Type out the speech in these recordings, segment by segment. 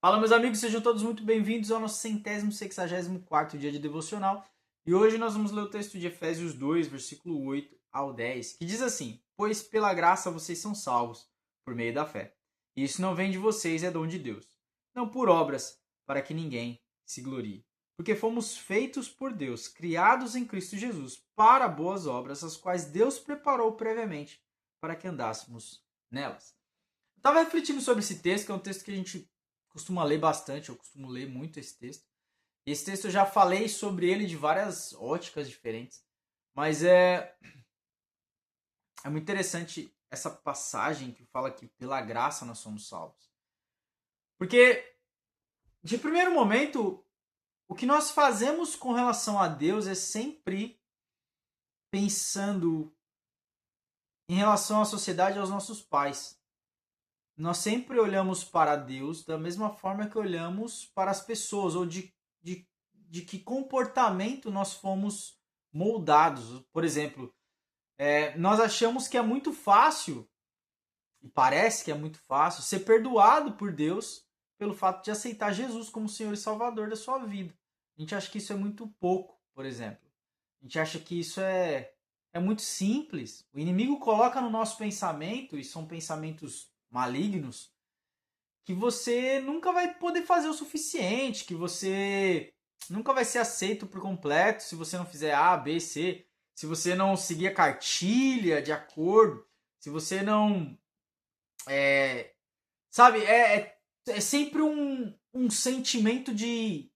Fala, meus amigos, sejam todos muito bem-vindos ao nosso 164º dia de devocional. E hoje nós vamos ler o texto de Efésios 2, versículo 8 ao 10, que diz assim: Pois pela graça vocês são salvos, por meio da fé. E isso não vem de vocês, é dom de Deus. Não por obras, para que ninguém se glorie. Porque fomos feitos por Deus, criados em Cristo Jesus, para boas obras, as quais Deus preparou previamente para que andássemos nelas. Eu estava refletindo sobre esse texto, que é um texto que a gente costuma ler bastante, eu costumo ler muito esse texto. E esse texto eu já falei sobre ele de várias óticas diferentes, mas é muito interessante essa passagem que fala que pela graça nós somos salvos. Porque, de primeiro momento, o que nós fazemos com relação a Deus é sempre pensando em relação à sociedade e aos nossos pais. Nós sempre olhamos para Deus da mesma forma que olhamos para as pessoas, ou de que comportamento nós fomos moldados. Por exemplo, nós achamos que é muito fácil, e parece que é muito fácil, ser perdoado por Deus pelo fato de aceitar Jesus como Senhor e Salvador da sua vida. A gente acha que isso é muito pouco, por exemplo. A gente acha que isso é muito simples. O inimigo coloca no nosso pensamento, e são pensamentos malignos, que você nunca vai poder fazer o suficiente, que você nunca vai ser aceito por completo se você não fizer A, B, C, se você não seguir a cartilha de acordo, se você não... sabe, é sempre um sentimento de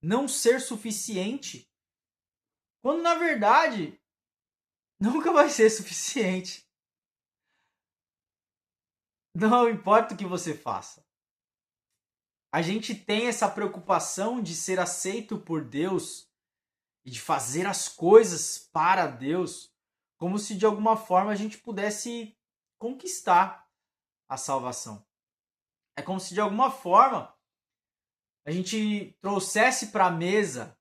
não ser suficiente, quando na verdade nunca vai ser suficiente. Não importa o que você faça. A gente tem essa preocupação de ser aceito por Deus e de fazer as coisas para Deus, como se de alguma forma a gente pudesse conquistar a salvação. É como se de alguma forma a gente trouxesse para a mesa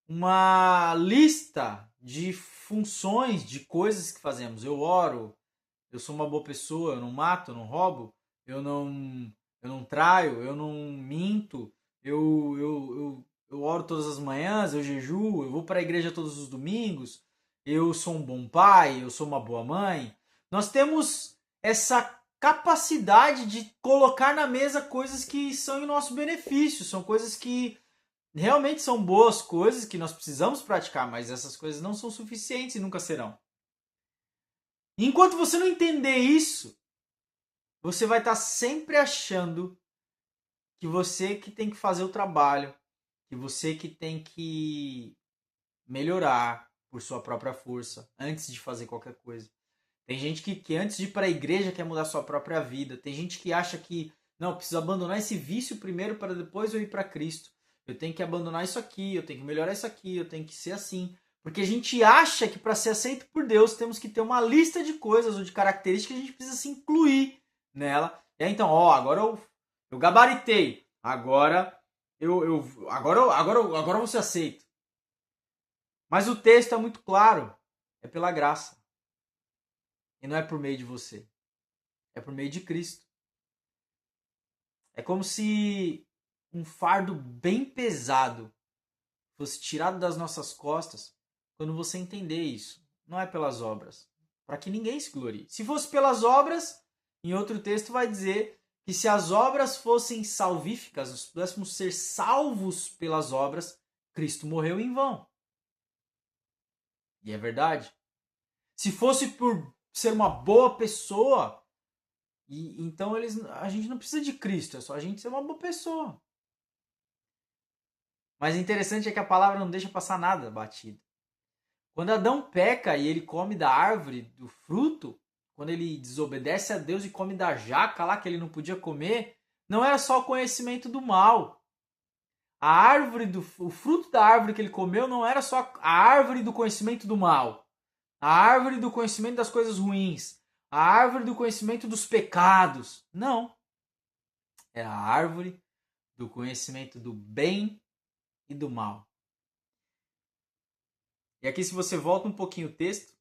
uma lista de funções, de coisas que fazemos. Eu oro, eu sou uma boa pessoa, eu não mato, eu não roubo, eu não traio, eu não minto, eu oro todas as manhãs, eu jejuo, eu vou para a igreja todos os domingos, eu sou um bom pai, eu sou uma boa mãe. Nós temos essa capacidade de colocar na mesa coisas que são em nosso benefício, são coisas que realmente são boas coisas que nós precisamos praticar, mas essas coisas não são suficientes e nunca serão. Enquanto você não entender isso, você vai estar sempre achando que você que tem que fazer o trabalho, que você que tem que melhorar por sua própria força antes de fazer qualquer coisa. Tem gente que antes de ir para a igreja quer mudar sua própria vida. Tem gente que acha que não, eu preciso abandonar esse vício primeiro para depois eu ir para Cristo. Eu tenho que abandonar isso aqui, eu tenho que melhorar isso aqui, eu tenho que ser assim. Porque a gente acha que para ser aceito por Deus temos que ter uma lista de coisas ou de características que a gente precisa se incluir nela. E aí, então, agora eu gabaritei. Agora eu vou ser aceito. Mas o texto é muito claro. É pela graça. E não é por meio de você. É por meio de Cristo. É como se um fardo bem pesado fosse tirado das nossas costas quando você entender isso. Não é pelas obras. Para que ninguém se glorie. Se fosse pelas obras, em outro texto vai dizer que se as obras fossem salvíficas, nós pudéssemos ser salvos pelas obras, Cristo morreu em vão. E é verdade. Se fosse por ser uma boa pessoa, então a gente não precisa de Cristo, é só a gente ser uma boa pessoa. Mas o interessante é que a palavra não deixa passar nada batido. Quando Adão peca e ele come da árvore, do fruto, quando ele desobedece a Deus e come da jaca lá que ele não podia comer, não era só o conhecimento do mal. O fruto da árvore que ele comeu não era só a árvore do conhecimento do mal, a árvore do conhecimento das coisas ruins, a árvore do conhecimento dos pecados. Não. É a árvore do conhecimento do bem e do mal. E aqui, se você volta um pouquinho o texto,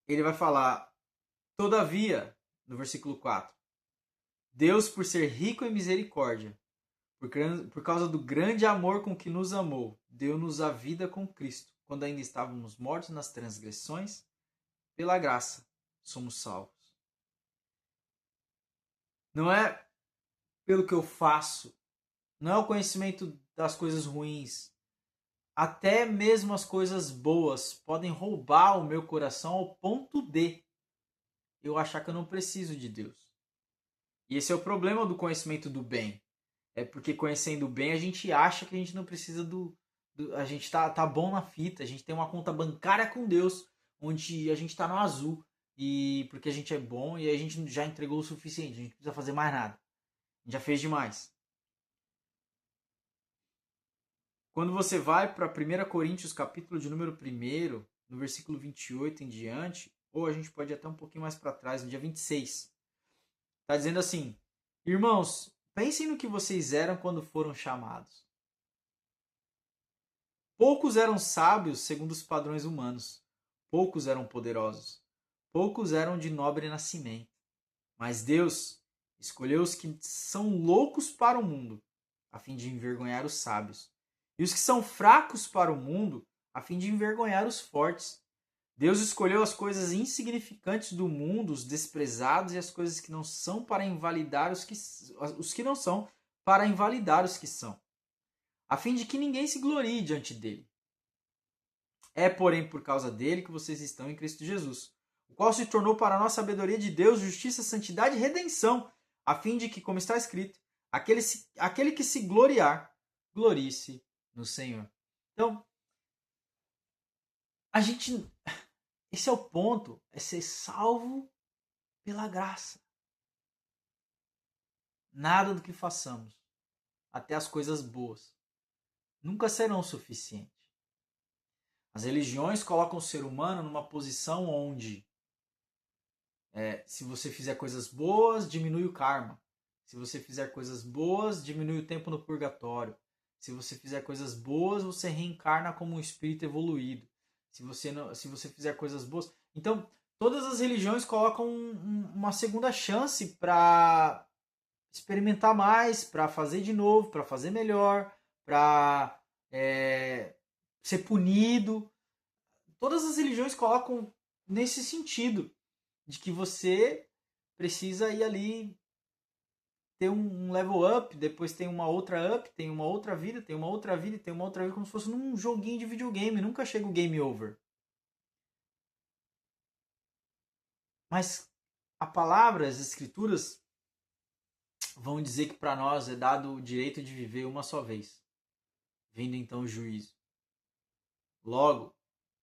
ele vai falar, todavia, no versículo 4, Deus, por ser rico em misericórdia, por causa do grande amor com que nos amou, deu-nos a vida com Cristo, quando ainda estávamos mortos nas transgressões, pela graça somos salvos. Não é pelo que eu faço, não é o conhecimento das coisas ruins. Até mesmo as coisas boas podem roubar o meu coração ao ponto de eu achar que eu não preciso de Deus. E esse é o problema do conhecimento do bem. É porque conhecendo o bem a gente acha que a gente não precisa a gente tá bom na fita, a gente tem uma conta bancária com Deus, onde a gente tá no azul. E porque a gente é bom e a gente já entregou o suficiente, a gente não precisa fazer mais nada. A gente já fez demais. Quando você vai para 1 Coríntios, capítulo de número 1, no versículo 28 em diante, ou a gente pode ir até um pouquinho mais para trás, no dia 26, está dizendo assim: Irmãos, pensem no que vocês eram quando foram chamados. Poucos eram sábios segundo os padrões humanos, poucos eram poderosos, poucos eram de nobre nascimento. Mas Deus escolheu os que são loucos para o mundo, a fim de envergonhar os sábios, e os que são fracos para o mundo, a fim de envergonhar os fortes. Deus escolheu as coisas insignificantes do mundo, os desprezados e as coisas que não são para invalidar os que não são, para invalidar os que são, a fim de que ninguém se glorie diante dele. É, porém, por causa dele que vocês estão em Cristo Jesus, o qual se tornou para nós sabedoria de Deus, justiça, santidade e redenção, a fim de que, como está escrito, aquele que se gloriar, glorie-se no Senhor. Então, esse é o ponto, é ser salvo pela graça. Nada do que façamos, até as coisas boas, nunca serão suficientes. As religiões colocam o ser humano numa posição onde se você fizer coisas boas, diminui o karma. Se você fizer coisas boas, diminui o tempo no purgatório. Se você fizer coisas boas, você reencarna como um espírito evoluído. Se você fizer coisas boas. Então, todas as religiões colocam uma segunda chance para experimentar mais, para fazer de novo, para fazer melhor, para ser punido. Todas as religiões colocam nesse sentido de que você precisa ir ali ter um level up, depois tem uma outra up, tem uma outra vida, tem uma outra vida, tem uma outra vida, como se fosse num joguinho de videogame, nunca chega o game over. Mas a palavra, as escrituras vão dizer que para nós é dado o direito de viver uma só vez, vindo então o juízo. Logo,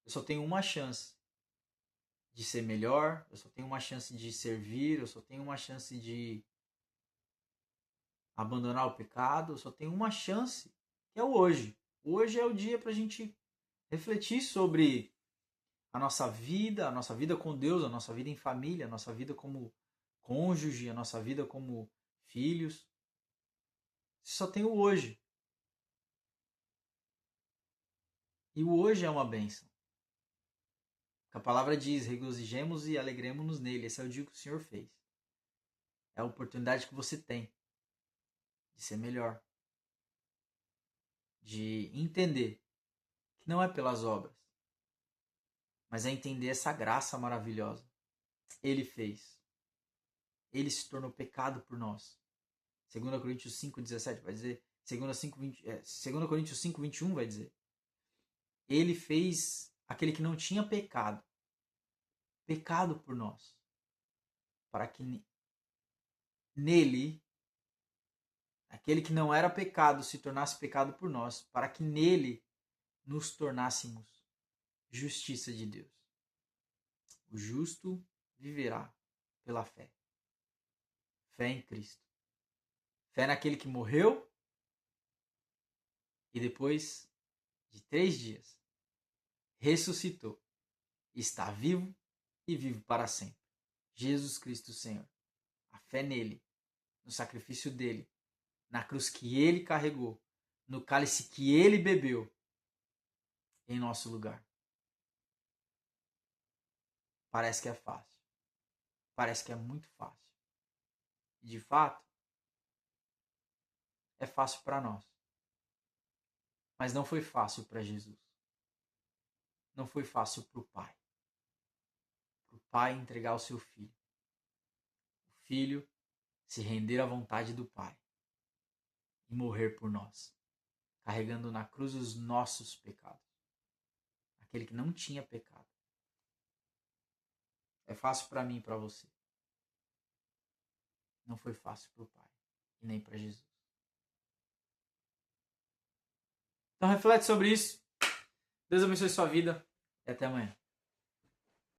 eu só tenho uma chance de ser melhor, eu só tenho uma chance de servir, eu só tenho uma chance de abandonar o pecado, eu só tenho uma chance, que é o hoje. Hoje é o dia para a gente refletir sobre a nossa vida com Deus, a nossa vida em família, a nossa vida como cônjuge, a nossa vida como filhos. Você só tem o hoje. E o hoje é uma bênção. A palavra diz: regozijemos e alegremos-nos nele. Esse é o dia que o Senhor fez. É a oportunidade que você tem de ser melhor, de entender que não é pelas obras, mas é entender essa graça maravilhosa. Ele fez. Ele se tornou pecado por nós. 2 Coríntios 5,17 vai dizer. 2 Coríntios 5,21 vai dizer. Ele fez aquele que não tinha pecado. Pecado por nós. Para que nele, aquele que não era pecado, se tornasse pecado por nós. Para que nele nos tornássemos justiça de Deus. O justo viverá pela fé. Fé em Cristo. Fé naquele que morreu e depois de 3 dias ressuscitou. Está vivo e vive para sempre. Jesus Cristo Senhor. A fé nele, no sacrifício dele, na cruz que ele carregou, no cálice que ele bebeu, em nosso lugar. Parece que é fácil. Parece que é muito fácil. E de fato, é fácil para nós. Mas não foi fácil para Jesus. Não foi fácil para o Pai. Para o Pai entregar o seu Filho. O Filho se render à vontade do Pai e morrer por nós, carregando na cruz os nossos pecados. Aquele que não tinha pecado. É fácil para mim e para você. Não foi fácil para o Pai e nem para Jesus. Então reflete sobre isso. Deus abençoe sua vida e até amanhã.